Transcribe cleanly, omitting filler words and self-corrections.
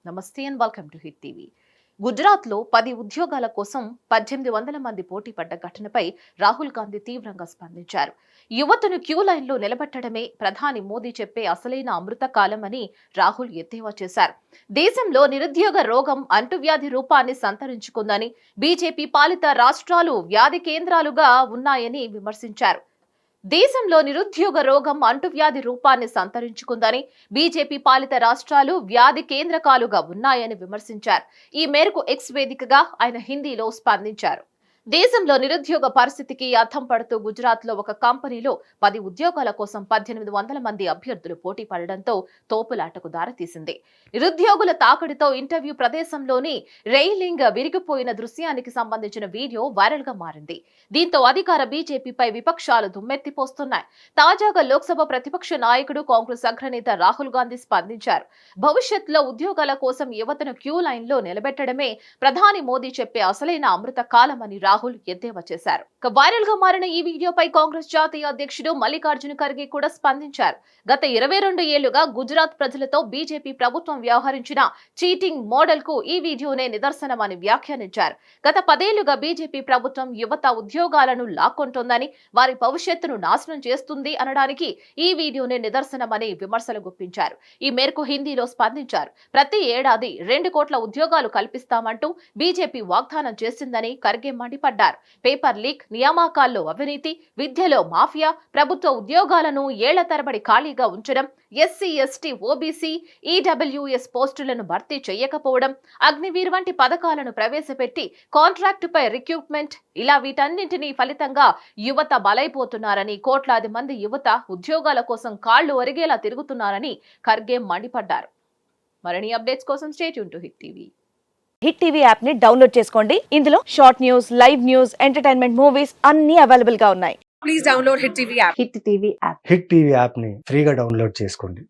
నమస్తే and welcome to hit TV. గుజరాత్లో 10 ఉద్యోగాల కోసం 1800 మంది పోటీ పడ్డ ఘటనపై రాహుల్ గాంధీ తీవ్రంగా స్పందించారు. యువతను క్యూ లైన్లో నిలబెట్టడమే ప్రధాని మోదీ చెప్పే అసలైన అమృత కాలం అని రాహుల్ ఎద్దేవా చేశారు. దేశంలో నిరుద్యోగ రోగం అంటువ్యాధి రూపాన్ని సంతరించుకుందని, బీజేపీ పాలిత రాష్ట్రాలు వ్యాధి కేంద్రాలుగా ఉన్నాయని విమర్శించారు. దేశంలో నిరుద్యోగ రోగం అంటువ్యాధి రూపాన్ని సంతరించుకుందని, బీజేపీ పాలిత రాష్ట్రాలు వ్యాధి కేంద్రకాలుగా ఉన్నాయని విమర్శించారు. ఈ మేరకు ఎక్స్ వేదికగా ఆయన హిందీలో స్పందించారు. దేశంలో నిరుద్యోగ పరిస్థితికి అద్దం పడుతూ గుజరాత్లో ఒక కంపెనీలో 10 ఉద్యోగాల కోసం 1800 మంది అభ్యర్థులు పోటీ పడడంతో తోపులాటకు దారితీసింది. నిరుద్యోగుల తాకిడితో ఇంటర్వ్యూ ప్రదేశంలోని రైలింగ్ విరిగిపోయిన దృశ్యానికి సంబంధించిన వీడియో వైరల్ గా మారింది. దీంతో అధికార బీజేపీపై విపక్షాలు దుమ్మెత్తిపోస్తున్నాయి. తాజాగా లోక్సభ ప్రతిపక్ష నాయకుడు కాంగ్రెస్ అగ్రనేత రాహుల్ గాంధీ స్పందించారు. భవిష్యత్తులో ఉద్యోగాల కోసం యువతను క్యూ లైన్ లో నిలబెట్టడమే ప్రధాని మోదీ చెప్పే అసలైన అమృత కాలమని రాహుల్ ఎద్దేవా చేశారు. వైరల్ గా మారిన ఈ వీడియోపై కాంగ్రెస్ జాతీయ అధ్యక్షుడు మల్లికార్జున ఖర్గే కూడా స్పందించారు. గత 22 ఏళ్లుగా గుజరాత్ ప్రజలతో బీజేపీ ప్రభుత్వం వ్యవహరించిన చీటింగ్ మోడల్ కు ఈ వీడియోనే నిదర్శనమని వ్యాఖ్యానించారు. గత 10 ఏళ్లుగా బీజేపీ ప్రభుత్వం యువత ఉద్యోగాలను లాక్కొంటోందని, వారి భవిష్యత్తును నాశనం చేస్తుంది అనడానికి ఈ వీడియోనే నిదర్శనమని విమర్శలు గుప్పించారు. ఈ మేరకు హిందీలో స్పందించారు. ప్రతి ఏడాది 2 కోట్ల ఉద్యోగాలు కల్పిస్తామంటూ బీజేపీ వాగ్దానం చేసిందని ఖర్గే మండిపడ్డారు. పేపర్ లీక్, నియామకాల్లో అవినీతి, విద్యలో మాఫియా, ప్రభుత్వ ఉద్యోగాలను ఏళ్ల తరబడి ఖాళీగా ఉంచడం, ఎస్సీ, ఎస్టీ, ఓబీసీ, ఈడబ్ల్యూఎస్ పోస్టులను భర్తీ చేయకపోవడం, అగ్నివీర్ వంటి పథకాలను ప్రవేశపెట్టి కాంట్రాక్టుపై రిక్రూట్మెంట్, ఇలా వీటన్నింటినీ ఫలితంగా యువత బలైపోతున్నారని, కోట్లాది మంది యువత ఉద్యోగాల కోసం కాళ్లు ఒరిగేలా తిరుగుతున్నారని ఖర్గే మండిపడ్డారు. మరిన్ని అప్డేట్స్ కోసం stay tune to hit TV. Hit TV app ని డౌన్లోడ్ చేసుకోండి. ఇందులో short news, live news, entertainment movies అన్ని అవైలబుల్ గా ఉన్నాయి. Please download Hit TV app. Hit TV app hit TV యాప్ని ఫ్రీగా డౌన్లోడ్ చేసుకోండి.